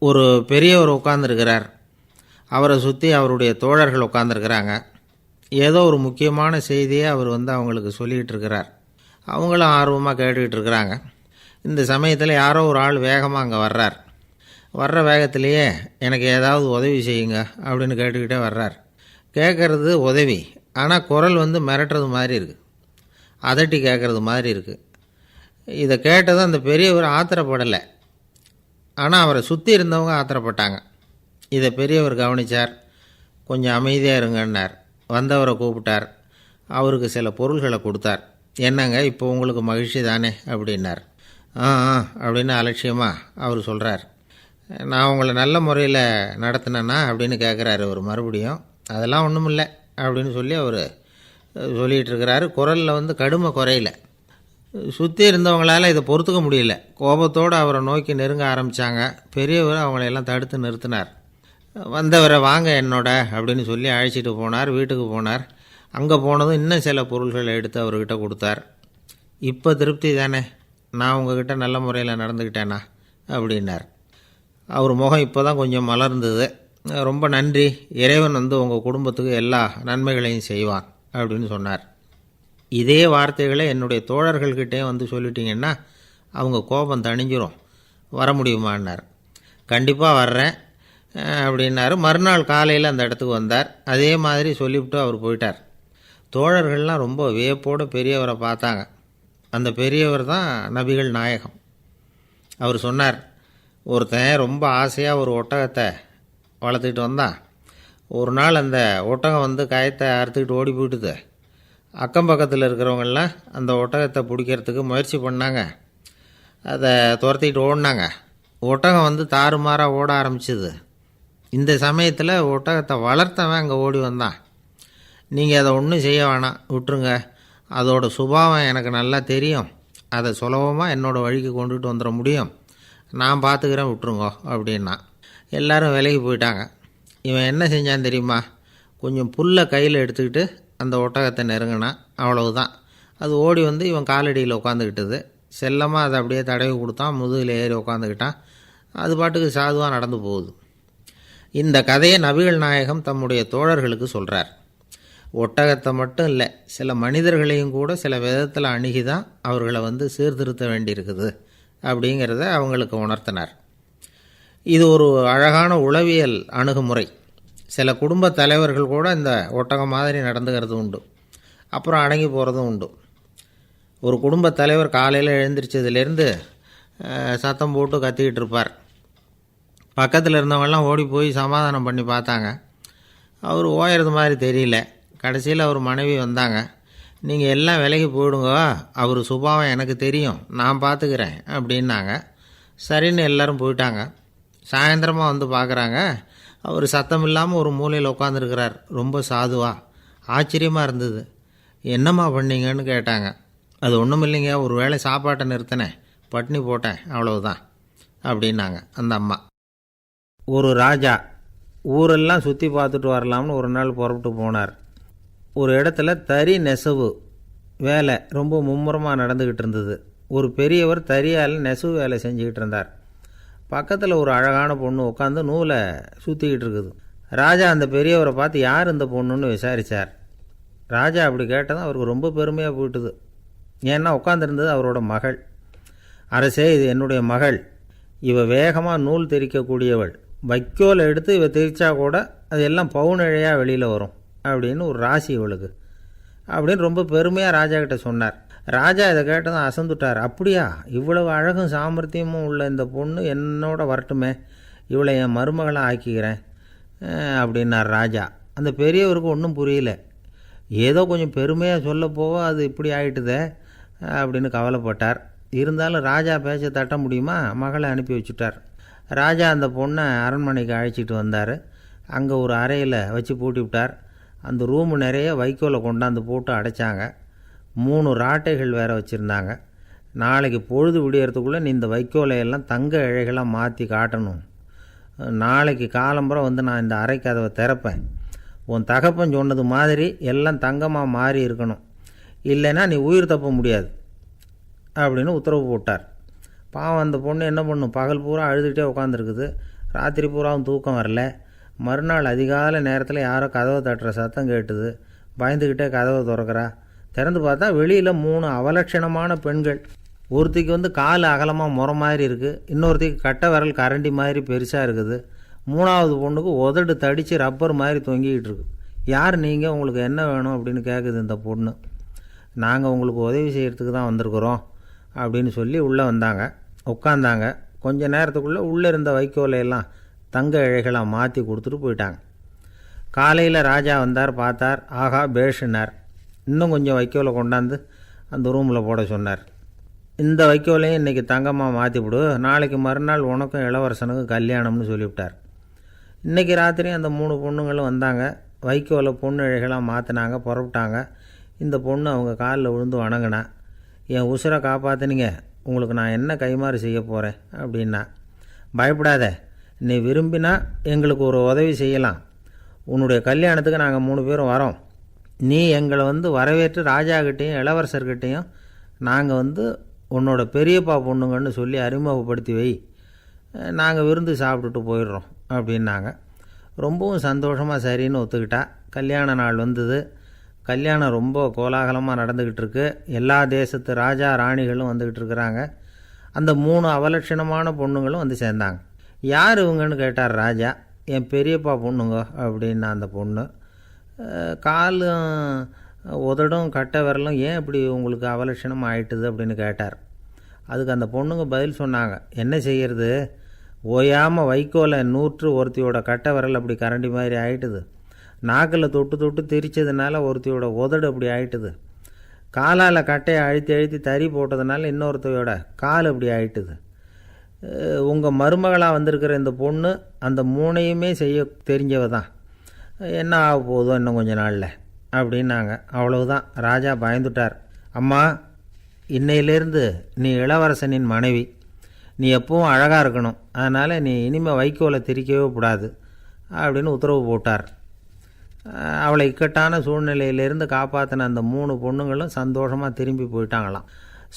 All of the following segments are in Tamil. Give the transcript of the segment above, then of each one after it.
ஒரு பெரியவர் உட்கார்ந்துருக்கிறார். அவரை சுற்றி அவருடைய தோழர்கள் உட்காந்துருக்கிறாங்க. ஏதோ ஒரு முக்கியமான செய்தியை அவர் அவங்களுக்கு சொல்லிகிட்டு இருக்கிறார். அவங்களும் ஆர்வமாக கேட்டுக்கிட்டு இருக்கிறாங்க. இந்த சமயத்தில் யாரோ ஒரு ஆள் வேகமாக அங்கே வர்றார். வர்ற வேகத்திலேயே எனக்கு ஏதாவது உதவி செய்யுங்க அப்படின்னு கேட்டுக்கிட்டே வர்றார். கேட்குறது உதவி, ஆனால் குரல் மிரட்டுறது மாதிரி இருக்குது, அதட்டி கேட்குறது மாதிரி இருக்குது. இதை கேட்டதும் அந்த பெரியவர் ஆத்திரப்படலை, ஆனால் அவரை சுற்றி இருந்தவங்க ஆத்திரப்பட்டாங்க. இதை பெரியவர் கவனித்தார். கொஞ்சம் அமைதியாக இருங்கன்னார். வந்தவரை கூப்பிட்டார். அவருக்கு சில பொருள்களை கொடுத்தார். என்னங்க இப்போ உங்களுக்கு மகிழ்ச்சி தானே அப்படின்னார். ஆ அப்படின்னு அலட்சியமாக அவர் சொல்கிறார். நான் உங்களை நல்ல முறையில் நடத்தினேன்னா அப்படின்னு கேட்குறாரு அவர் மறுபடியும். அதெல்லாம் ஒன்றும் இல்லை அப்படின்னு சொல்லி அவர் சொல்லிகிட்டு இருக்கிறாரு. குரலில் கடுமை குறையில. சுற்றி இருந்தவங்களால் இதை பொறுத்துக்க முடியல. கோபத்தோடு அவரை நோக்கி நெருங்க ஆரம்பித்தாங்க. பெரியவர் அவங்களையெல்லாம் தடுத்து நிறுத்தினார். வந்தவரை வாங்க என்னோட அப்படின்னு சொல்லி அழைச்சிட்டு போனார். வீட்டுக்கு போனார். அங்கே போனதும் இன்னும் சில பொருள்களை எடுத்து அவர்கிட்ட கொடுத்தார். இப்போ திருப்தி தானே, நான் உங்ககிட்ட நல்ல முறையில் நடந்துக்கிட்டேனா அப்படின்னார். அவர் முகம் இப்போ தான் கொஞ்சம் மலர்ந்தது. ரொம்ப நன்றி, இறைவன் உங்கள் குடும்பத்துக்கு எல்லா நன்மைகளையும் செய்வான் அப்படின்னு சொன்னார். இதே வார்த்தைகளை என்னுடைய தோழர்கள்கிட்டே சொல்லிட்டீங்கன்னா அவங்க கோபம் தணிஞ்சிரும், வர முடியுமான்னார். கண்டிப்பாக வர்றேன் அப்படின்னாரு. மறுநாள் காலையில் அந்த இடத்துக்கு வந்தார். அதே மாதிரி சொல்லிவிட்டு அவர் போயிட்டார். தோழர்கள்லாம் ரொம்ப வியப்போடு பெரியவரை பார்த்தாங்க. அந்த பெரியவர் தான் நபிகள் நாயகம். அவர் சொன்னார், ஒருத்தன் ரொம்ப ஆசையாக ஒரு ஒட்டகத்தை வளர்த்துக்கிட்டு வந்தான். ஒரு நாள் அந்த ஒட்டகம் கயத்தை அறுத்துக்கிட்டு ஓடி போயிட்டுது. அக்கம் பக்கத்தில் இருக்கிறவங்கெல்லாம் அந்த ஒட்டகத்தை பிடிக்கிறதுக்கு முயற்சி பண்ணாங்க. அதை துரத்திக்கிட்டு ஓடினாங்க. ஒட்டகம் தாறுமாறாக ஓட ஆரம்பிச்சிது. இந்த சமயத்தில் ஒட்டகத்தை வளர்த்தவன் அங்கே ஓடி வந்தான். நீங்கள் அதை ஒன்றும் செய்ய வேணாம், விட்டுருங்க, அதோட சுபாவம் எனக்கு நல்லா தெரியும், அதை சுலபமாக என்னோடய வழிக்கு கொண்டுட்டு வந்துட முடியும், நான் பார்த்துக்கிறேன், விட்டுருங்கோ அப்படின்னா. எல்லோரும் விலகி போயிட்டாங்க. இவன் என்ன செஞ்சான் தெரியுமா? கொஞ்சம் புல்லை கையில் எடுத்துக்கிட்டு அந்த ஒட்டகத்தை நெருங்கினான். அவ்வளவுதான். அது ஓடி இவன் காலடியில் உட்காந்துக்கிட்டது. செல்லமாக அதை அப்படியே தடவி கொடுத்தான். முதுகில் ஏறி உட்காந்துக்கிட்டான். அது பாட்டுக்கு சாதுவாக நடந்து போகுது. இந்த கதையை நபிகள் நாயகம் தம்முடைய தோழர்களுக்கு சொல்கிறார். ஒட்டகத்தை மட்டும் இல்லை, சில மனிதர்களையும் கூட சில விதத்தில் அணுகி தான் அவர்களை சீர்திருத்த வேண்டியிருக்குது அப்படிங்கிறத அவங்களுக்கு உணர்த்தினார். இது ஒரு அழகான உளவியல் அணுகுமுறை. சில குடும்ப தலைவர்கள் கூட இந்த ஒட்டகம் மாதிரி நடந்துக்கிறது உண்டு, அப்புறம் அடங்கி போகிறதும் உண்டு. ஒரு குடும்ப தலைவர் காலையில் எழுந்திரிச்சதுலேருந்து சத்தம் போட்டு கத்திக்கிட்டு இருப்பார். பக்கத்தில் இருந்தவங்கெல்லாம் ஓடி போய் சமாதானம் பண்ணி பார்த்தாங்க. அவர் ஓயறது மாதிரி தெரியல. கடைசியில் அவர் மனைவி வந்தாங்க. நீங்கள் எல்லாம் விலகி போயிடுங்க, அவர் சுபாவம் எனக்கு தெரியும், நான் பார்த்துக்கிறேன் அப்படின்னாங்க. சரின்னு எல்லோரும் போயிட்டாங்க. சாயந்தரமாக பார்க்குறாங்க, அவர் சத்தம் இல்லாமல் ஒரு மூலையில் உட்காந்துருக்கிறார். ரொம்ப சாதுவாக. ஆச்சரியமாக இருந்தது. என்னம்மா பண்ணீங்கன்னு கேட்டாங்க. அது ஒன்றும் இல்லைங்க, ஒரு வேளை சாப்பாட்டை நிறுத்தினேன், பட்னி போட்டேன், அவ்வளவுதான் அப்படின்னாங்க அந்த அம்மா. ஒரு ராஜா ஊரெல்லாம் சுற்றி பார்த்துட்டு வரலாம்னு ஒரு நாள் புறப்பட்டு போனார். ஒரு இடத்துல தறி நெசவு வேலை ரொம்ப மும்முரமாக நடந்துக்கிட்டு இருந்தது. ஒரு பெரியவர் தறியால் நெசவு வேலை செஞ்சுக்கிட்டு இருந்தார். பக்கத்தில் ஒரு அழகான பொண்ணு உட்காந்து நூலை சுற்றிக்கிட்டு இருக்குது. ராஜா அந்த பெரியவரை பார்த்து யார் இந்த பொண்ணுன்னு விசாரித்தார். ராஜா அப்படி கேட்டதும் அவருக்கு ரொம்ப பெருமையாக போயிட்டுது. ஏன்னா உட்காந்துருந்தது அவரோட மகள். அரசே, இது என்னுடைய மகள், இவ வேகமாக நூல் தெரிக்கக்கூடியவள், வைக்கோல் எடுத்து இவ தெரிச்சா கூட அது எல்லாம் பவுனிழையாக வெளியில் வரும் அப்படின்னு ஒரு ராசி இவளுக்கு அப்படின்னு ரொம்ப பெருமையாக ராஜா கிட்ட சொன்னார். ராஜா இதை கேட்டதும் அசந்துட்டார். அப்படியா, இவ்வளவு அழகும் சாமர்த்தியமும் உள்ள இந்த பொண்ணு என்னோட வரட்டுமே, இவளை என் மருமகளை ஆக்கிக்கிறேன் அப்படின்னார் ராஜா. அந்த பெரியவருக்கு ஒன்றும் புரியல. ஏதோ கொஞ்சம் பெருமையாக சொல்ல போக அது இப்படி ஆகிட்டுதே அப்படின்னு கவலைப்பட்டார். இருந்தாலும் ராஜா பேச்ச தட்ட முடியுமா, மகளை அனுப்பி வச்சுட்டார். ராஜா அந்த பொண்ணை அரண்மனைக்கு அழைச்சிட்டு வந்தார். அங்கே ஒரு அறையில் வச்சு பூட்டி விட்டார். அந்த ரூமு நிறைய வைக்கோலை கொண்டாந்து போட்டு அடைச்சாங்க. 3 ராட்டைகள் வேறு வச்சுருந்தாங்க. நாளைக்கு பொழுது விடியறதுக்குள்ளே நீ இந்த வைக்கோலையெல்லாம் தங்க இழைகளாக மாற்றி காட்டணும். நாளைக்கு காலம்புறம் நான் இந்த அறை கதவை திறப்பேன். உன் தகப்பன் சொன்னது மாதிரி எல்லாம் தங்கமாக மாறி இருக்கணும், இல்லைன்னா நீ உயிர் தப்ப முடியாது அப்படின்னு உத்தரவு போட்டார். பாவம் அந்த பொண்ணு என்ன பண்ணும், பகல் பூரா அழுதுகிட்டே உட்காந்துருக்குது. ராத்திரி பூராவும் தூக்கம் வரல. மறுநாள் அதிகாலை நேரத்தில் யாரோ கதவை தட்டுற சத்தம் கேட்டுது. பயந்துக்கிட்டே கதவை திறக்கிறா. திறந்து பார்த்தா வெளியில் 3 அவலட்சணமான பெண்கள். ஒருத்திக்கு கால் அகலமாக முறை மாதிரி இருக்குது, இன்னொருத்திக்கு கட்டை விரல் கரண்டி மாதிரி பெருசாக இருக்குது, 3ஆவது பொண்ணுக்கு உதடு தடித்து ரப்பர் மாதிரி தொங்கிக்கிட்டு இருக்கு. யார் நீங்கள், உங்களுக்கு என்ன வேணும் அப்படின்னு கேட்குது இந்த பொண்ணு. நாங்கள் உங்களுக்கு உதவி செய்கிறதுக்கு தான் வந்திருக்குறோம் அப்படின்னு சொல்லி உள்ளே வந்தாங்க. உட்காந்தாங்க. கொஞ்ச நேரத்துக்குள்ளே உள்ளே இருந்த வைக்கோலையெல்லாம் தங்க இழைகளாக மாற்றி கொடுத்துட்டு போயிட்டாங்க. காலையில் ராஜா வந்தார், பார்த்தார். ஆகா பேஷுனார். இன்னும் கொஞ்சம் வைக்கோலை கொண்டாந்து அந்த ரூமில் போட சொன்னார். இந்த வைக்கோலையும் இன்றைக்கி தங்கமாக மாற்றிவிடு, நாளைக்கு மறுநாள் உனக்கும் இளவரசனுக்கும் கல்யாணம்னு சொல்லிவிட்டார். இன்றைக்கி ராத்திரி அந்த 3 பொண்ணுங்களும் வந்தாங்க. வைக்கோலை பொண்ணு இழைகளாக மாற்றினாங்க, புறப்பட்டாங்க. இந்த பொண்ணு அவங்க காலில் விழுந்து வணங்கினா. என் உசுரை காப்பாற்றினீங்க, உங்களுக்கு நான் என்ன கைமாறு செய்ய போகிறேன் அப்படின்னா. பயப்படாத, நீ விரும்பினா எங்களுக்கு ஒரு உதவி செய்யலாம். உன்னுடைய கல்யாணத்துக்கு நாங்கள் 3 பேரும் வரோம். நீ எங்களை வரவேற்று ராஜாக்கிட்டேயும் இளவரசர்கிட்டையும் நாங்கள் உன்னோட பெரியப்பா பொண்ணுங்கன்னு சொல்லி அறிமுகப்படுத்தி வை, நாங்கள் விருந்து சாப்பிட்டுட்டு போயிடுறோம் அப்படின்னாங்க. ரொம்பவும் சந்தோஷமாக சரின்னு ஒத்துக்கிட்டா. கல்யாண நாள் வந்தது. கல்யாணம் ரொம்ப கோலாகலமாக நடந்துக்கிட்டு இருக்கு. எல்லா தேசத்து ராஜா ராணிகளும் வந்துக்கிட்டு இருக்கிறாங்க. அந்த 3 அவலட்சணமான பொண்ணுங்களும் சேர்ந்தாங்க. யார் இவங்கன்னு கேட்டார் ராஜா. என் பெரியப்பா பொண்ணுங்க அப்படின்னா அந்த பொண்ணு. காலும் உதடும் கட்டை விரலும் ஏன் இப்படி உங்களுக்கு அவலட்சணம் ஆயிட்டுது அப்படின்னு கேட்டார். அதுக்கு அந்த பொண்ணுங்க பதில் சொன்னாங்க. என்ன செய்கிறது, ஓயாமல் வைக்கோலை நூற்று ஒருத்தியோட கட்டை விரல் அப்படி கரண்டி மாதிரி ஆயிட்டுது, நாக்கில் தொட்டு தொட்டு திரிச்சதுனால ஒருத்தியோட உதடு அப்படி ஆயிட்டுது, காலால் கட்டையை அழுத்தி அழுத்தி தறி போட்டதுனால இன்னொருத்தையோட கால் அப்படி ஆயிட்டுது. உங்கள் மருமகளாக வந்திருக்கிற இந்த பொண்ணு அந்த 3ஐயுமே செய்ய தெரிஞ்சவ தான். என்ன ஆக போதோ இன்னும் கொஞ்ச நாளில் அப்படின்னாங்க. அவ்வளவுதான். ராஜா பயந்துட்டார். அம்மா, இன்னையிலேருந்து நீ இளவரசனின் மனைவி. நீ எப்பவும் அழகாக இருக்கணும், அதனால் நீ இனிமேல் வைக்கோலை திரிக்கவே கூடாது அப்படின்னு உத்தரவு போட்டார். அவளை இக்கட்டான சூழ்நிலையிலேருந்து காப்பாற்றின அந்த 3 பொண்ணுங்களும் சந்தோஷமாக திரும்பி போயிட்டாங்களாம்.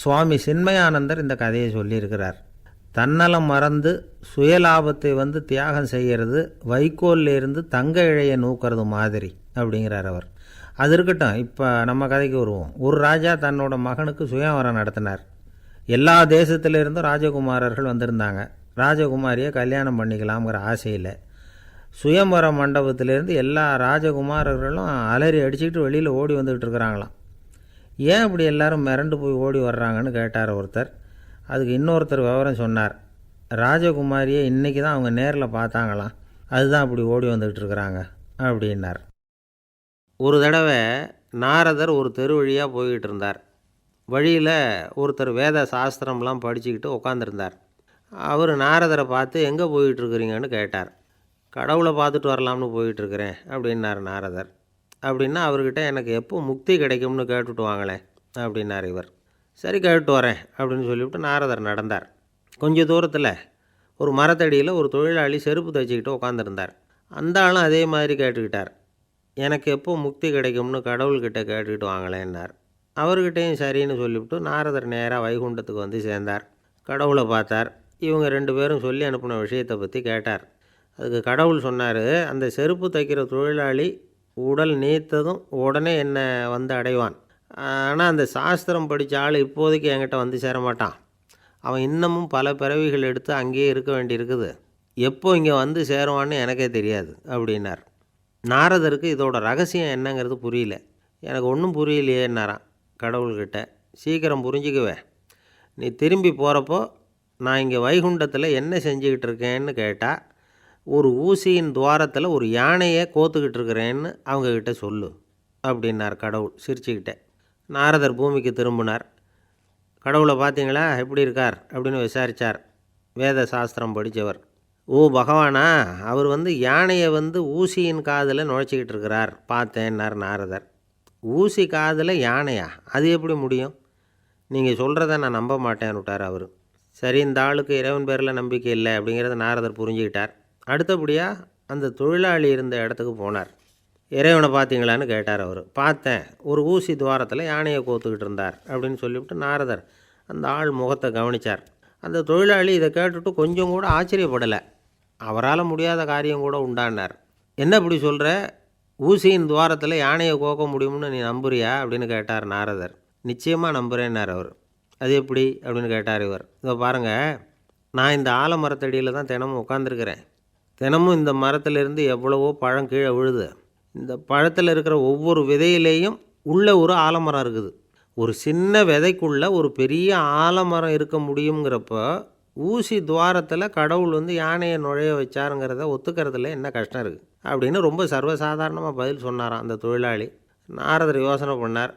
சுவாமி சின்மயானந்தர் இந்த கதையை சொல்லியிருக்கிறார். தன்னலம் மறந்து சுயலாபத்தை தியாகம் செய்கிறது வைக்கோல்லேருந்து தங்க இழையை நூக்கிறது மாதிரி அப்படிங்கிறார் அவர். அது இருக்கட்டும், இப்போ நம்ம கதைக்கு வருவோம். ஒரு ராஜா தன்னோட மகனுக்கு சுயவரம் நடத்தினார். எல்லா தேசத்திலிருந்தும் ராஜகுமாரர்கள் வந்திருந்தாங்க. ராஜகுமாரியை கல்யாணம் பண்ணிக்கலாம்ங்கிற ஆசையில் சுயம்பர மண்டபத்திலேருந்து எல்லா ராஜகுமாரர்களும் அலறி அடிச்சுக்கிட்டு வெளியில் ஓடி வந்துக்கிட்டு இருக்கிறாங்களாம். ஏன் இப்படி எல்லாரும் மிரண்டு போய் ஓடி வர்றாங்கன்னு கேட்டார் ஒருத்தர். அதுக்கு இன்னொருத்தர் விவரம் சொன்னார். ராஜகுமாரியை இன்றைக்கி தான் அவங்க நேரில் பார்த்தாங்களாம், அதுதான் அப்படி ஓடி வந்துக்கிட்டு இருக்கிறாங்க அப்படின்னார். ஒரு தடவை நாரதர் ஒரு தெரு வழியாக போய்கிட்டு இருந்தார். வழியில் ஒருத்தர் வேத சாஸ்திரம்லாம் படிச்சுக்கிட்டு உட்காந்துருந்தார். அவர் நாரதரை பார்த்து எங்கே போயிட்டுருக்குறீங்கன்னு கேட்டார். கடவுளை பார்த்துட்டு வரலாம்னு போயிட்டுருக்கிறேன் அப்படின்னார் நாரதர். அப்படின்னா அவர்கிட்ட எனக்கு எப்போ முக்தி கிடைக்கும்னு கேட்டுட்டு வாங்களேன் அப்படின்னார் இவர். சரி, கேட்டு வரேன் அப்படின்னு சொல்லிவிட்டு நாரதர் நடந்தார். கொஞ்சம் தூரத்தில் ஒரு மரத்தடியில் ஒரு தொழிலாளி செருப்பு தைச்சிக்கிட்டு உட்காந்துருந்தார். அந்த ஆளும் அதே மாதிரி கேட்டுக்கிட்டார். எனக்கு எப்போ முக்தி கிடைக்கும்னு கடவுள்கிட்ட கேட்டுக்கிட்டு வாங்களேன்னார். அவர்கிட்டையும் சரின்னு சொல்லிவிட்டு நாரதர் நேராக வைகுண்டத்துக்கு சேர்ந்தார். கடவுளை பார்த்தார். இவங்க 2 பேரும் சொல்லி அனுப்பின விஷயத்தை பற்றி கேட்டார். அதுக்கு கடவுள் சொன்னார், அந்த செருப்பு தைக்கிற தொழிலாளி உடல் நீத்ததும் உடனே என்னை அடைவான். ஆனால் அந்த சாஸ்திரம் படித்த ஆள் இப்போதைக்கு என்கிட்ட சேர மாட்டான். அவன் இன்னமும் பல பிறவிகள் எடுத்து அங்கேயே இருக்க வேண்டியிருக்குது. எப்போ இங்கே சேருவான்னு எனக்கே தெரியாது அப்படின்னார். நாரதருக்கு இதோட ரகசியம் என்னங்கிறது புரியல. எனக்கு ஒன்றும் புரியலையேன்னாரான் கடவுள்கிட்ட. சீக்கிரம் புரிஞ்சுக்குவேன், நீ திரும்பி போகிறப்போ நான் இங்கே வைகுண்டத்தில் என்ன செஞ்சுக்கிட்டு இருக்கேன்னு கேட்டால், ஒரு ஊசியின் துவாரத்தில் ஒரு யானையை கோத்துக்கிட்டு இருக்கிறேன்னு அவங்கக்கிட்ட சொல்லு அப்படின்னார் கடவுள் சிரிச்சுக்கிட்டே. நாரதர் பூமிக்கு திரும்பினார். கடவுளை பார்த்தீங்களா, எப்படி இருக்கார் அப்படின்னு விசாரித்தார். வேத சாஸ்திரம் படித்தவர். ஓ பகவானா, அவர் யானையை ஊசியின் காதில் நுழைச்சிக்கிட்டு இருக்கிறார் பார்த்தேன்னார் நாரதர். ஊசி காதில் யானையா, அது எப்படி முடியும்? நீங்கள் சொல்கிறத நான் நம்ப மாட்டேன்னு விட்டார் அவர். சரி, இந்த ஆளுக்கு இறைவன் பேரில் நம்பிக்கை இல்லை அப்படிங்கிறத நாரதர் புரிஞ்சுக்கிட்டார். அடுத்தபடியாக அந்த தொழிலாளி இருந்த இடத்துக்கு போனார். இறைவனை பார்த்தீங்களான்னு கேட்டார் அவர். பார்த்தேன், ஒரு ஊசி துவாரத்தில் யானையை கோத்துக்கிட்டு இருந்தார் அப்படின்னு சொல்லிவிட்டு நாரதர் அந்த ஆள் முகத்தை கவனித்தார். அந்த தொழிலாளி இதை கேட்டுட்டு கொஞ்சம் கூட ஆச்சரியப்படலை. அவரால் முடியாத காரியம் கூட உண்டானார். என்ன இப்படி சொல்கிற, ஊசியின் துவாரத்தில் யானையை கோக்க முடியும்னு நீ நம்புறியா அப்படின்னு கேட்டார் நாரதர். நிச்சயமாக நம்புகிறேன்னார் அவர். அது எப்படி அப்படின்னு கேட்டார் இவர். இதோ பாருங்கள், நான் இந்த ஆலமரத்தடியில் தான் தினமும் உட்காந்துருக்கிறேன். தினமும் இந்த மரத்திலிருந்து எவ்வளவோ பழம் கீழே விழுது. இந்த பழத்தில் இருக்கிற ஒவ்வொரு விதையிலேயும் உள்ள ஒரு ஆலமரம் இருக்குது. ஒரு சின்ன விதைக்குள்ளே ஒரு பெரிய ஆலமரம் இருக்க முடியுங்கிறப்போ ஊசி துவாரத்தில் கடவுள் யானையை நுழைய வச்சாருங்கிறத ஒத்துக்கிறதுல என்ன கஷ்டம் இருக்குது அப்படின்னு ரொம்ப சர்வசாதாரணமாக பதில் சொன்னாராம் அந்த தொழிலாளி. நாரதர் யோசனை பண்ணார்.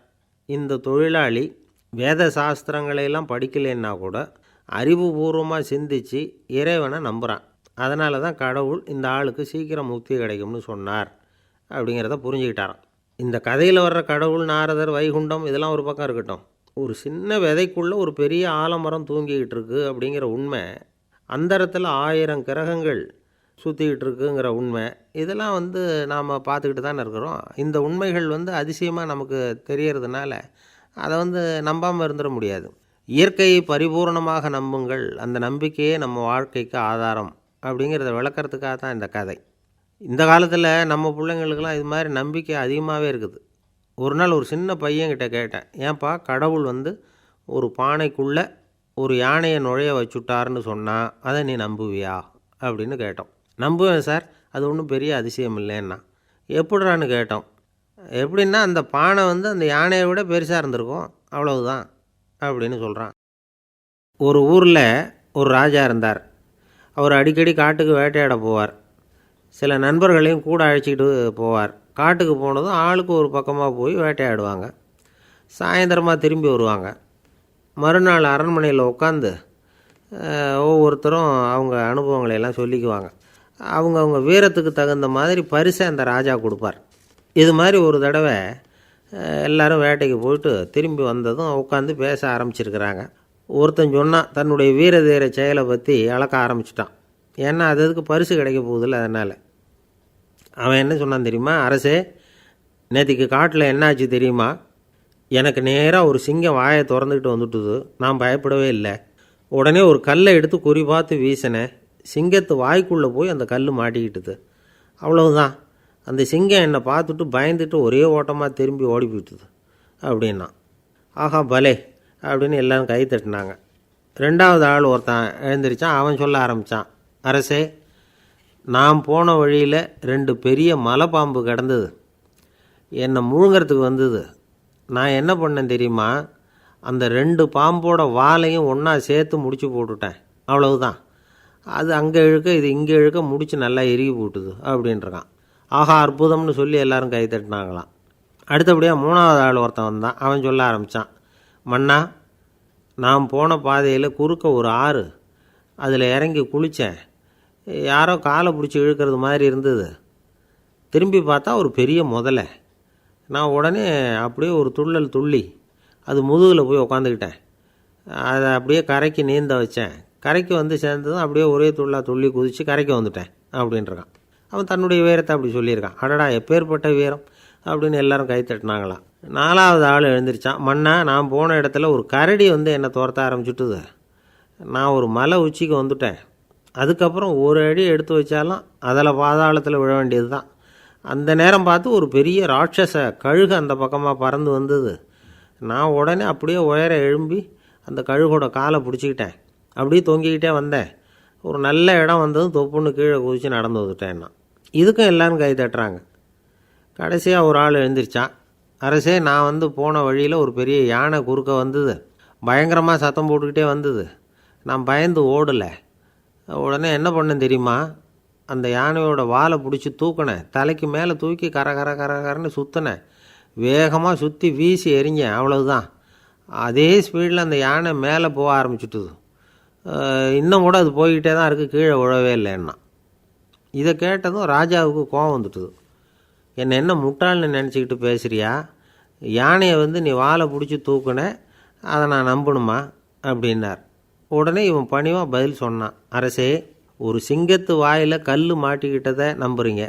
இந்த தொழிலாளி வேத சாஸ்திரங்களையெல்லாம் படிக்கலைன்னா கூட அறிவுபூர்வமாக சிந்தித்து இறைவனை நம்புகிறான். அதனால தான் கடவுள் இந்த ஆளுக்கு சீக்கிரம் முக்தி கிடைக்கும்னு சொன்னார் அப்படிங்கிறத புரிஞ்சுக்கிட்டாராம். இந்த கதையில் வர்ற கடவுள், நாரதர், வைகுண்டம் இதெல்லாம் ஒரு பக்கம் இருக்கட்டும், ஒரு சின்ன விதைக்குள்ளே ஒரு பெரிய ஆலமரம் தூங்கிக்கிட்டு இருக்குது அப்படிங்கிற உண்மை, அந்தரத்தில் 1000 கிரகங்கள் சுற்றிக்கிட்டு இருக்குங்கிற உண்மை, இதெல்லாம் நாம் பார்த்துக்கிட்டு தானே இருக்கிறோம். இந்த உண்மைகள் அதிசயமாக நமக்கு தெரியறதுனால அதை நம்பாமல் இருந்துட முடியாது. இயற்கையை பரிபூர்ணமாக நம்புங்கள், அந்த நம்பிக்கையே நம்ம வாழ்க்கைக்கு ஆதாரம் அப்படிங்கிறத விளக்கிறதுக்காக தான் இந்த கதை. இந்த காலத்தில் நம்ம பிள்ளைங்களுக்கெல்லாம் இது மாதிரி நம்பிக்கை அதிகமாகவே இருக்குது. ஒரு நாள் ஒரு சின்ன பையன்கிட்ட கேட்டேன், ஏன்பா கடவுள் ஒரு பானைக்குள்ளே ஒரு யானையை நுழைய வச்சுட்டாருன்னு சொன்னால் அதை நீ நம்புவியா அப்படின்னு கேட்டோம். நம்புவேன் சார், அது ஒன்றும் பெரிய அதிசயம் இல்லைன்னா. எப்படிறான்னு கேட்டோம். எப்படின்னா அந்த பானை அந்த யானையை விட பெருசாக இருந்திருக்கும், அவ்வளவுதான் அப்படின்னு சொல்கிறான். ஒரு ஊரில் ஒரு ராஜா இருந்தார். அவர் அடிக்கடி காட்டுக்கு வேட்டையாட போவார். சில நண்பர்களையும் கூட அழைச்சிக்கிட்டு போவார். காட்டுக்கு போனதும் ஆளுக்கு ஒரு பக்கமாக போய் வேட்டையாடுவாங்க. சாயந்தரமாக திரும்பி வருவாங்க. மறுநாள் அரண்மனையில் உட்காந்து ஒவ்வொருத்தரும் அவங்க அனுபவங்களையெல்லாம் சொல்லிக்குவாங்க. அவங்க வீரத்துக்கு தகுந்த மாதிரி பரிசை அந்த ராஜா கொடுப்பார். இது மாதிரி ஒரு தடவை எல்லோரும் வேட்டைக்கு போயிட்டு திரும்பி வந்ததும் உட்காந்து பேச ஆரம்பிச்சிருக்கிறாங்க. ஒருத்தன் சொன்னான், தன்னுடைய வீர தீர செயலை பற்றி அளக்க ஆரம்பிச்சிட்டான். ஏன்னா அதுக்கு பரிசு கிடைக்க போகுதில்ல, அதனால். அவன் என்ன சொன்னான் தெரியுமா? அரசே, நேற்றுக்கு காட்டில் என்னாச்சு தெரியுமா? எனக்கு நேராக ஒரு சிங்கம் வாயை திறந்துக்கிட்டு வந்துட்டுது. நான் பயப்படவே இல்லை. உடனே ஒரு கல்லை எடுத்து குறி பார்த்து வீசினேன். சிங்கத்து வாய்க்குள்ளே போய் அந்த கல் மாட்டிக்கிட்டுது. அவ்வளவுதான். அந்த சிங்கம் என்னை பார்த்துட்டு பயந்துட்டு ஒரே ஓட்டமாக திரும்பி ஓடி போயிட்டுது அப்படின்னா. ஆஹா பலே அப்படின்னு எல்லோரும் கை தட்டினாங்க. 2வது ஆள் ஒருத்தன் எழுந்திரிச்சான். அவன் சொல்ல ஆரம்பித்தான், அரசே, நான் போன வழியில் 2 பெரிய மலைப்பாம்பு கிடந்தது. என்னை முழுங்கிறதுக்கு வந்தது. நான் என்ன பண்ணேன் தெரியுமா? அந்த 2 பாம்போட வாலையும் ஒன்றா சேர்த்து முடிச்சு போட்டுட்டேன். அவ்வளவுதான். அது அங்கே இழுக்க இது இங்கே இழுக்க முடிச்சு நல்லா எருகி போட்டுது அப்படின்றான். ஆஹா அற்புதம்னு சொல்லி எல்லாரும் கை தட்டினாங்களாம். அடுத்தபடியாக 3வது ஆள் ஒருத்தன் வந்தான். அவன் சொல்ல ஆரம்பித்தான், மன்னா, நான் போன பாதையில் குறுக்க ஒரு ஆறு, அதில் இறங்கி குளித்தேன். யாரோ காலை பிடிச்சி இழுக்கிறது மாதிரி இருந்தது. திரும்பி பார்த்தா ஒரு பெரிய முதலை. நான் உடனே அப்படியே ஒரு துள்ளல் துள்ளி அது முதுகில் போய் உக்காந்துக்கிட்டேன். அதை அப்படியே கரைக்கு நீந்த வச்சேன். கரைக்கு சேர்ந்ததும் அப்படியே ஒரே துள்ளி குதித்து கரைக்கு வந்துட்டேன் அப்படின்றான். அவன் தன்னுடைய வீரத்தை அப்படி சொல்லியிருக்கான். அடடா எப்பேற்பட்ட வீரம் அப்படின்னு எல்லாரும் கை தட்டினாங்களாம். 4வது ஆள் எழுந்திரிச்சான். மன்னா, நான் போன இடத்துல ஒரு கரடி என்னை துரத்த ஆரம்பிச்சுட்டுது. நான் ஒரு மலை உச்சிக்கு வந்துட்டேன். அதுக்கப்புறம் ஒரு அடி எடுத்து வச்சாலும் அதில் பாதாளத்தில் விழ வேண்டியது தான். அந்த நேரம் பார்த்து ஒரு பெரிய ராட்சச கழுகு அந்த பக்கமாக பறந்து வந்தது. நான் உடனே அப்படியே உயர எழும்பி அந்த கழுகோட காலை பிடிச்சிக்கிட்டேன். அப்படியே தொங்கிக்கிட்டே வந்தேன். ஒரு நல்ல இடம் வந்ததும் தொப்புன்னு கீழே குதித்து நடந்து வந்துட்டேன்னா. இதுக்கும் எல்லோரும் கை தட்டுறாங்க. கடைசியாக ஒரு ஆள் எழுந்திரிச்சான். அரசே, நான் போன வழியில் ஒரு பெரிய யானை குறுக்க வந்தது. பயங்கரமாக சத்தம் போட்டுக்கிட்டே வந்தது. நான் பயந்து ஓடலை. உடனே என்ன பண்ணேன் தெரியுமா? அந்த யானையோட வாலை பிடிச்சி தூக்கினேன். தலைக்கு மேலே தூக்கி கரன்னு சுற்றினேன். வேகமாக சுற்றி வீசி எறிஞ்சேன். அவ்வளவுதான். அதே ஸ்பீடில் அந்த யானை மேலே போக ஆரம்பிச்சுட்டுது. இன்னும் கூட அது போய்கிட்டே தான் இருக்குது, கீழே விழவே இல்லைன்னா. இதை கேட்டதும் ராஜாவுக்கு கோபம் வந்துட்டுது. என்ன முட்டாள்னு நினச்சிக்கிட்டு பேசுகிறியா? யானையை நீ வாலை பிடிச்சி தூக்குன, அதை நான் நம்பணுமா அப்படின்னார். உடனே இவன் பணிவாக பதில் சொன்னான், அரசே, ஒரு சிங்கத்து வாயில் கல் மாட்டிக்கிட்டதை நம்புறீங்க,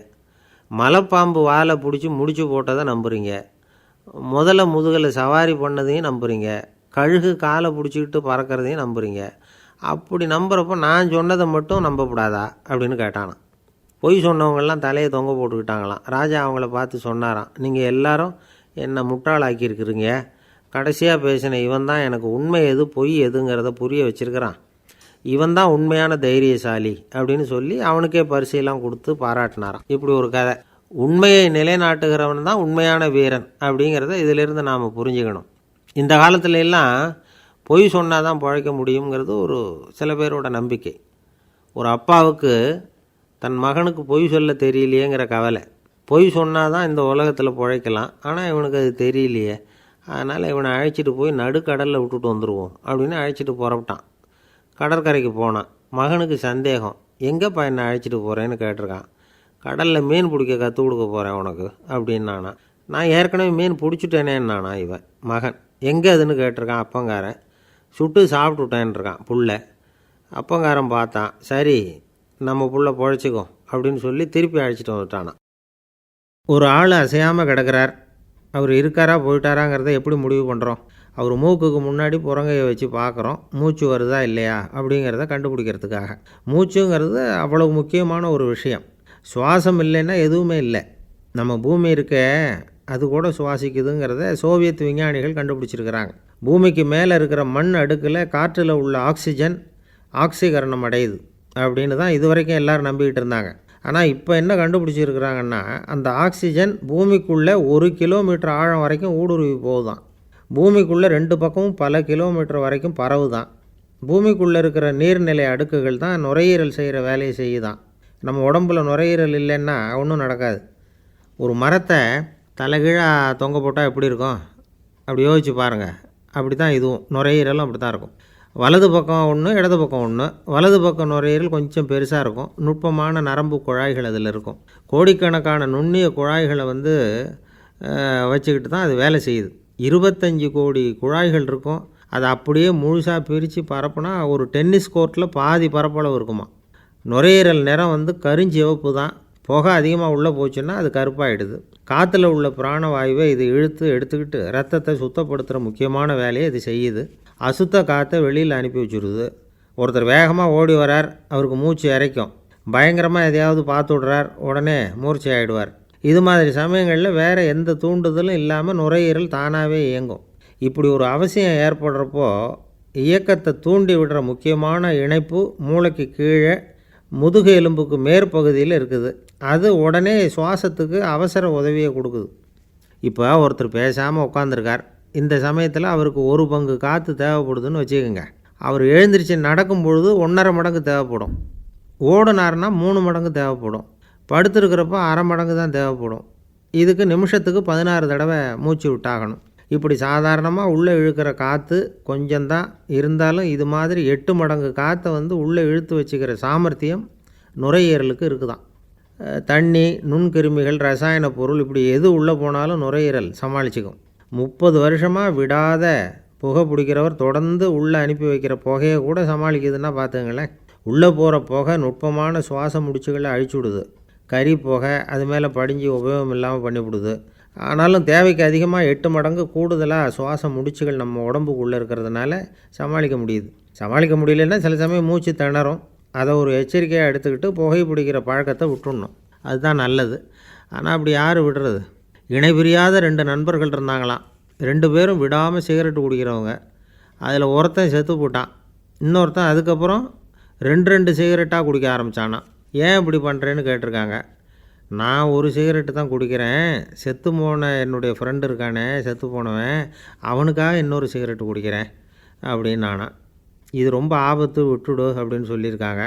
மலைப்பாம்பு வாலை பிடிச்சி முடிச்சு போட்டதை நம்புறீங்க, முதுகில் சவாரி பண்ணதையும் நம்புறீங்க, கழுகு காலை பிடிச்சிக்கிட்டு பறக்கிறதையும் நம்புறீங்க. அப்படி நம்புகிறப்போ நான் சொன்னதை மட்டும் நம்பக்கூடாதா அப்படின்னு கேட்டானான். பொய் சொன்னவங்கெல்லாம் தலையை தொங்க போட்டுக்கிட்டாங்களாம். ராஜா அவங்கள பார்த்து சொன்னாராம், நீங்கள் எல்லாரும் என்னை முட்டாளாக்கியிருக்கிறீங்க. கடைசியாக பேசின இவன் தான் எனக்கு உண்மை எது பொய் எதுங்கிறத புரிய வச்சிருக்கிறான். இவன் தான் உண்மையான தைரியசாலி அப்படின்னு சொல்லி அவனுக்கே பரிசையெல்லாம் கொடுத்து பாராட்டினாராம். இப்படி ஒரு கதை. உண்மையை நிலைநாட்டுகிறவன் தான் உண்மையான வீரன் அப்படிங்கிறத இதிலிருந்து நாம் புரிஞ்சுக்கணும். இந்த காலத்துல எல்லாம் பொய் சொன்னால் தான் பிழைக்க முடியுங்கிறது ஒரு சில பேரோட நம்பிக்கை. ஒரு அப்பாவுக்கு தன் மகனுக்கு பொய் சொல்ல தெரியலையேங்கிற கவலை. பொய் சொன்னால் தான் இந்த உலகத்தில் பிழைக்கலாம், ஆனால் இவனுக்கு அது தெரியலையே, அதனால் இவனை அழைச்சிட்டு போய் நடுக்கடலில் விட்டுட்டு வந்துடுவோம் அப்படின்னு அழைச்சிட்டு புறப்பட்டான். கடற்கரைக்கு போனான். மகனுக்கு சந்தேகம், எங்கேப்பா என்னை அழைச்சிட்டு போகிறேன்னு கேட்டிருக்கான். கடலில் மீன் பிடிக்க கற்றுக் கொடுக்க போகிறேன் உனக்கு அப்படின்னானா. நான் ஏற்கனவே மீன் பிடிச்சிட்டேனேன்னானா இவன் மகன். எங்கே அதுன்னு கேட்டிருக்கான் அப்பங்காரன். சுட்டு சாப்பிட்டுட்டேன்ருக்கான் புள்ள. அப்பங்காரன் பார்த்தான், சரி நம்ம புள்ள பொழைச்சிக்கும் அப்படின்னு சொல்லி திருப்பி அழைச்சிட்டு வந்துட்டானான். ஒரு ஆள் அசையாமல் கிடக்கிறார். அவர் இருக்காரா போயிட்டாராங்கிறத எப்படி முடிவு பண்ணுறோம்? அவர் மூக்குக்கு முன்னாடி புறங்கையை வச்சு பார்க்குறோம், மூச்சு வருதா இல்லையா அப்படிங்கிறத கண்டுபிடிக்கிறதுக்காக. மூச்சுங்கிறது அவ்வளவு முக்கியமான ஒரு விஷயம். சுவாசம் இல்லைன்னா எதுவுமே இல்லை. நம்ம பூமி இருக்க அது கூட சுவாசிக்குதுங்கிறத சோவியத் விஞ்ஞானிகள் கண்டுபிடிச்சிருக்கிறாங்க. பூமிக்கு மேலே இருக்கிற மண் அடுக்கில் காற்றில் உள்ள ஆக்சிஜன் ஆக்சிகரணம் அடையுது அப்படின்னு தான் இது வரைக்கும் எல்லோரும் நம்பிக்கிட்டு இருந்தாங்க. ஆனால் இப்போ என்ன கண்டுபிடிச்சிருக்கிறாங்கன்னா, அந்த ஆக்சிஜன் பூமிக்குள்ளே 1 கிலோமீட்டர் ஆழம் வரைக்கும் ஊடுருவி போகுதான். பூமிக்குள்ளே 2 பக்கமும் பல கிலோமீட்டர் வரைக்கும் பரவுதான். பூமிக்குள்ளே இருக்கிற நீர்நிலை அடுக்குகள் தான் நுரையீரல் செய்கிற வேலையை செய்யுதான். நம்ம உடம்புல நுரையீரல் இல்லைன்னா ஒன்றும் நடக்காது. ஒரு மரத்தை தலைகீழாக தொங்க போட்டால் எப்படி இருக்கும்? அப்படி யோசிச்சு பாருங்கள். அப்படி தான் இதுவும் நுரையீரலும் அப்படி தான் இருக்கும். வலது பக்கம் ஒன்று, இடது பக்கம் ஒன்று. வலது பக்கம் நுரையீரல் கொஞ்சம் பெருசாக இருக்கும். நுட்பமான நரம்பு குழாய்கள் அதில் இருக்கும். கோடிக்கணக்கான நுண்ணிய குழாய்களை வச்சுக்கிட்டு தான் அது வேலை செய்யுது. 25 கோடி குழாய்கள் இருக்கும். அதை அப்படியே முழுசாக பிரித்து பரப்புனா ஒரு டென்னிஸ் கோர்ட்டில் பாதி பரப்பளவு இருக்குமா. நுரையீரல் நிறம் கருஞ்சிவப்பு தான். புகை அதிகமாக உள்ளே போச்சுன்னா அது கருப்பாயிடுது. காற்றுல உள்ள பிராணவாயுவை இது இழுத்து எடுத்துக்கிட்டு ரத்தத்தை சுத்தப்படுத்துகிற முக்கியமான வேலையை இது செய்யுது. அசுத்த காற்றை வெளியில் அனுப்பி வச்சுருது. ஒருத்தர் வேகமாக ஓடி வரார், அவருக்கு மூச்சு இறைக்கும். பயங்கரமாக எதையாவது பார்த்து விடுறார், உடனே மூர்ச்சி ஆகிடுவார். இது மாதிரி சமயங்களில் வேறு எந்த தூண்டுதலும் இல்லாமல் நுரையீரல் தானாகவே இயங்கும். இப்படி ஒரு அவசியம் ஏற்படுறப்போ இயக்கத்தை தூண்டி விடுற முக்கியமான இணைப்பு மூளைக்கு கீழே முதுகு எலும்புக்கு மேற்பகுதியில் இருக்குது. அது உடனே சுவாசத்துக்கு அவசர உதவியை கொடுக்குது. இப்போ ஒருத்தர் பேசாமல் உட்காந்துருக்கார். இந்த சமயத்தில் அவருக்கு 1 பங்கு காற்று தேவைப்படுதுன்னு வச்சுக்கோங்க. அவர் எழுந்திரிச்சு நடக்கும் பொழுது 1.5 மடங்கு தேவைப்படும். ஓடினார்னா 3 மடங்கு தேவைப்படும். படுத்துருக்கிறப்ப 1/2 மடங்கு தான் தேவைப்படும். இதுக்கு நிமிஷத்துக்கு 16 தடவை மூச்சு விட்டாகணும். இப்படி சாதாரணமாக உள்ளே இழுக்கிற காற்று கொஞ்சம்தான் இருந்தாலும் இது மாதிரி 8 மடங்கு காற்றை உள்ளே இழுத்து வச்சுக்கிற சாமர்த்தியம் நுரையீரலுக்கு இருக்குதான். தண்ணி, நுண்கிருமிகள், ரசாயன பொருள் இப்படி எது உள்ளே போனாலும் நுரையீரல் சமாளிச்சுக்கும். 30 வருஷமாக விடாத புகை பிடிக்கிறவர் தொடர்ந்து உள்ளே அனுப்பி வைக்கிற புகையை கூட சமாளிக்குதுன்னா பார்த்துங்களேன். உள்ளே போகிற புகை நுட்பமான சுவாச முடிச்சுகளை அழிச்சுடுது. கறி புகை அது மேலே படிஞ்சு உபயோகம் இல்லாமல் பண்ணிவிடுது. ஆனாலும் தேவைக்கு அதிகமாக 8 மடங்கு கூடுதலாக சுவாச முடிச்சுகள் நம்ம உடம்புக்குள்ளே இருக்கிறதுனால சமாளிக்க முடியுது. சமாளிக்க முடியலன்னா சில சமயம் மூச்சு திணறும். அதை ஒரு எச்சரிக்கையாக எடுத்துக்கிட்டு புகை பிடிக்கிற பழக்கத்தை விட்டுடணும். அதுதான் நல்லது. ஆனால் அப்படி யார் விடுறது? இணை பிரியாத 2 நண்பர்கள் இருந்தாங்களாம். 2 பேரும் விடாமல் சிகரெட்டு குடிக்கிறவங்க. அதில் ஒருத்தன் செத்து போட்டான். இன்னொருத்தன் அதுக்கப்புறம் 2 சிகரெட்டாக குடிக்க ஆரம்பித்தானான். ஏன் இப்படி பண்ணுறேன்னு கேட்டிருக்காங்க. நான் ஒரு சிகரெட்டு தான் குடிக்கிறேன், செத்து போன என்னுடைய ஃப்ரெண்டு இருக்கானே செத்து போனவன், அவனுக்காக இன்னொரு சிகரெட்டு குடிக்கிறேன் அப்படின்னு நானான். இது ரொம்ப ஆபத்து, விட்டுடு அப்படின்னு சொல்லியிருக்காங்க.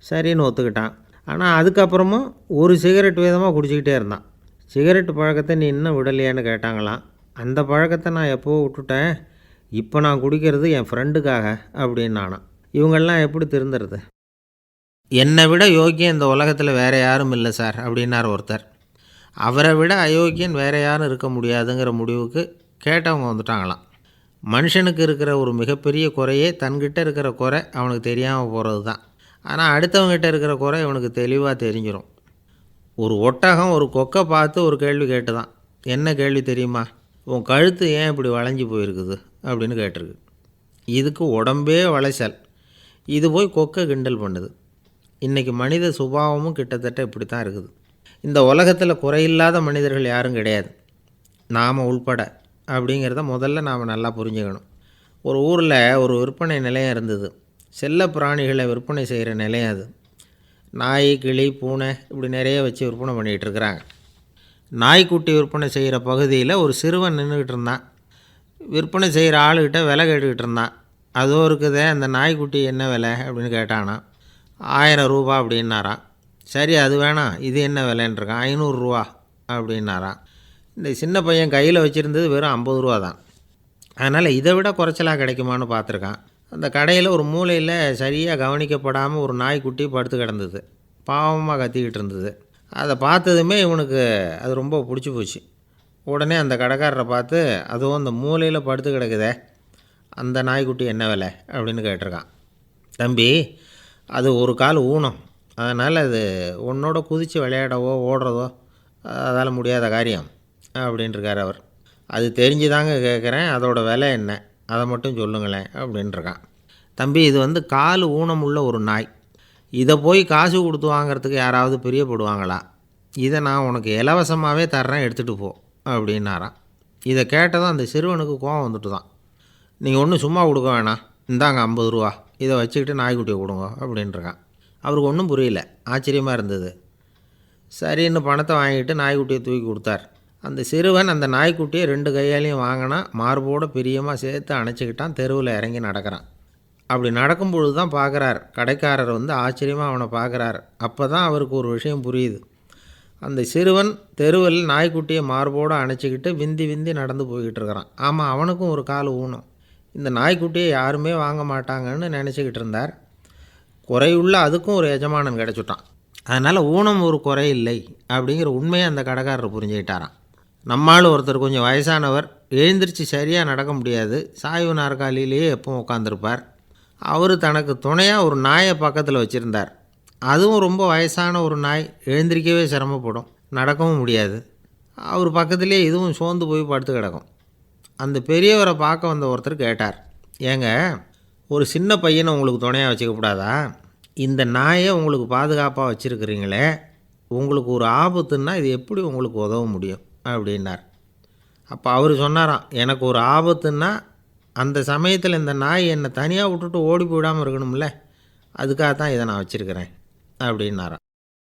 சரின்னு ஒத்துக்கிட்டான். ஆனால் அதுக்கப்புறமும் ஒரு சிகரெட் வீதமாக குடிச்சிக்கிட்டே இருந்தான். சிகரெட்டு பழக்கத்தை நீ இன்னும் விடலையான்னு கேட்டாங்களாம். அந்த பழக்கத்தை நான் எப்போவோ விட்டுட்டேன், இப்போ நான் குடிக்கிறது என் ஃப்ரெண்டுக்காக அப்படின்னு நானான். இவங்கெல்லாம் எப்படி திருந்துறது? என்னை விட யோக்கியம் இந்த உலகத்தில் வேறு யாரும் இல்லை சார் அப்படின்னார் ஒருத்தர். அவரை விட அயோக்கியன் வேறு யாரும் இருக்க முடியாதுங்கிற முடிவுக்கு கேட்டவங்க வந்துட்டாங்களாம். மனுஷனுக்கு இருக்கிற ஒரு மிகப்பெரிய குறையே தன்கிட்ட இருக்கிற குறை அவனுக்கு தெரியாமல் போகிறது தான். ஆனால் அடுத்தவங்ககிட்ட இருக்கிற குறை இவனுக்கு தெளிவாக தெரிஞ்சிடும். ஒரு ஒட்டகம் ஒரு கொக்கை பார்த்து ஒரு கேள்வி கேட்டுதான். என்ன கேள்வி தெரியுமா? உன் கழுத்து ஏன் இப்படி வளைஞ்சி போயிருக்குது அப்படின்னு கேட்டிருக்கு. இதுக்கு உடம்பே வளைச்சல். இது போய் கொக்கை கிண்டல் பண்ணுது. இன்றைக்கி மனித சுபாவமும் கிட்டத்தட்ட இப்படி தான் இருக்குது. இந்த உலகத்தில் குறையில்லாத மனிதர்கள் யாரும் கிடையாது, நாம் உள்பட. அப்படிங்கிறத முதல்ல நாம் நல்லா புரிஞ்சுக்கணும். ஒரு ஊரில் ஒரு விற்பனை நிலையம் இருந்தது. செல்ல பிராணிகளை விற்பனை செய்கிற நிலையம் அது. நாய், கிளி, பூனை இப்படி நிறைய வச்சு விற்பனை பண்ணிகிட்டு இருக்கிறாங்க. நாய்க்குட்டி விற்பனை செய்கிற பகுதியில் ஒரு சிறுவன் நின்றுக்கிட்டு இருந்தான். விற்பனை செய்கிற ஆளுக்கிட்ட விலை கேட்டுக்கிட்டு இருந்தான். அதோ இருக்குதே அந்த நாய்க்குட்டி என்ன விலை அப்படின்னு கேட்டானா. 1000 ரூபா அப்படின்னாரான். சரி அது வேணாம், இது என்ன விலைன்றிருக்கான். 500 ரூபா அப்படின்னாரான். இந்த சின்ன பையன் கையில் வச்சுருந்தது வெறும் 50 ரூபா தான். அதனால் இதை விட குறைச்சலாக கிடைக்குமான்னு பார்த்துருக்கான். அந்த கடையில் ஒரு மூலையில் சரியாக கவனிக்கப்படாமல் ஒரு நாய்க்குட்டி படுத்து கிடந்தது. பாவமாக கத்திக்கிட்டு இருந்தது. அதை பார்த்ததுமே இவனுக்கு அது ரொம்ப பிடிச்சி போச்சு. உடனே அந்த கடைக்காரரை பார்த்து, அதுவும் அந்த மூலையில் படுத்து கிடக்குதே அந்த நாய்க்குட்டி என்ன விலை அப்படின்னு கேட்டிருக்கான். தம்பி, அது ஒரு கால் ஊனம், அதனால் அது உன்னோட குதித்து விளையாடவோ ஓடுறதோ அதால் முடியாத காரியம் அப்படின்ட்டுருக்கார் அவர். அது தெரிஞ்சு தாங்க கேட்குறேன், அதோட விலை என்ன அதை மட்டும் சொல்லுங்களேன் அப்படின்ட்டுருக்கான். தம்பி, இது கால் ஊனம் உள்ள ஒரு நாய். இதை போய் காசு கொடுத்து வாங்கிறதுக்கு யாராவது பிரியப்படுவாங்களா? இதை நான் உனக்கு இலவசமாகவே தர்றேன், எடுத்துகிட்டு போ அப்படின்னாரான். இதை கேட்டதும் அந்த சிறுவனுக்கு கோபம் வந்துட்டு தான். நீங்கள் ஒன்றும் சும்மா கொடுக்க வேணாம், இந்தாங்க 50 ரூபா, இதை வச்சுக்கிட்டு நாய்க்குட்டியை கொடுங்க அப்படின்ட்டுருக்கான். அவருக்கு ஒன்றும் புரியல, ஆச்சரியமாக இருந்தது. சரின்னு பணத்தை வாங்கிட்டு நாய்க்குட்டியை தூக்கி கொடுத்தார். அந்த சிறுவன் அந்த நாய்க்குட்டியை 2 கையாலையும் வாங்கினா, மார்போடு பிரியமாக சேர்த்து அணைச்சிக்கிட்டான். தெருவில் இறங்கி நடக்கிறான். அப்படி நடக்கும்பொழுது தான் பார்க்குறார், கடைக்காரர் ஆச்சரியமாக அவனை பார்க்குறார். அப்போ தான் அவருக்கு ஒரு விஷயம் புரியுது. அந்த சிறுவன் தெருவில் நாய்க்குட்டியை மார்போடு அணைச்சிக்கிட்டு விந்தி விந்தி நடந்து போய்கிட்டு இருக்கிறான். ஆமாம், அவனுக்கும் ஒரு கால் ஊனம். இந்த நாய்க்குட்டியை யாருமே வாங்க மாட்டாங்கன்னு நினச்சிக்கிட்டு இருந்தார். குறையுள்ள அதுக்கும் ஒரு எஜமானன் கிடச்சிட்டான். அதனால் ஊனம் ஒரு குறை இல்லை அப்படிங்கிற உண்மையை அந்த கடைக்காரர் புரிஞ்சுக்கிட்டாரான். நம்மால் ஒருத்தர் கொஞ்சம் வயசானவர், எழுந்திரிச்சு சரியாக நடக்க முடியாது, சாய்வு நாற்காலியிலேயே எப்பவும் உட்காந்துருப்பார். அவர் தனக்கு துணையாக ஒரு நாயை பக்கத்தில் வச்சுருந்தார். அதுவும் ரொம்ப வயசான ஒரு நாய், எழுந்திரிக்கவே சிரமப்படும், நடக்கவும் முடியாது. அவர் பக்கத்துலேயே இதுவும் சோர்ந்து போய் படுத்து கிடக்கும். அந்த பெரியவரை பார்க்க வந்த ஒருத்தர் கேட்டார், ஏங்க, ஒரு சின்ன பையனை உங்களுக்கு துணையாக வச்சுக்கப்படாதா? இந்த நாயை உங்களுக்கு பாதுகாப்பாக வச்சுருக்கிறீங்களே, உங்களுக்கு ஒரு ஆபத்துன்னா இது எப்படி உங்களுக்கு உதவ முடியும் அப்படின்னார். அப்போ அவர் சொன்னாராம், எனக்கு ஒரு ஆபத்துன்னா அந்த சமயத்தில் இந்த நாய் என்னை தனியாக விட்டுட்டு ஓடி போயிடாமல் இருக்கணும்ல, அதுக்காக தான் இதை நான் வச்சுருக்கிறேன் அப்படின்னாராம்.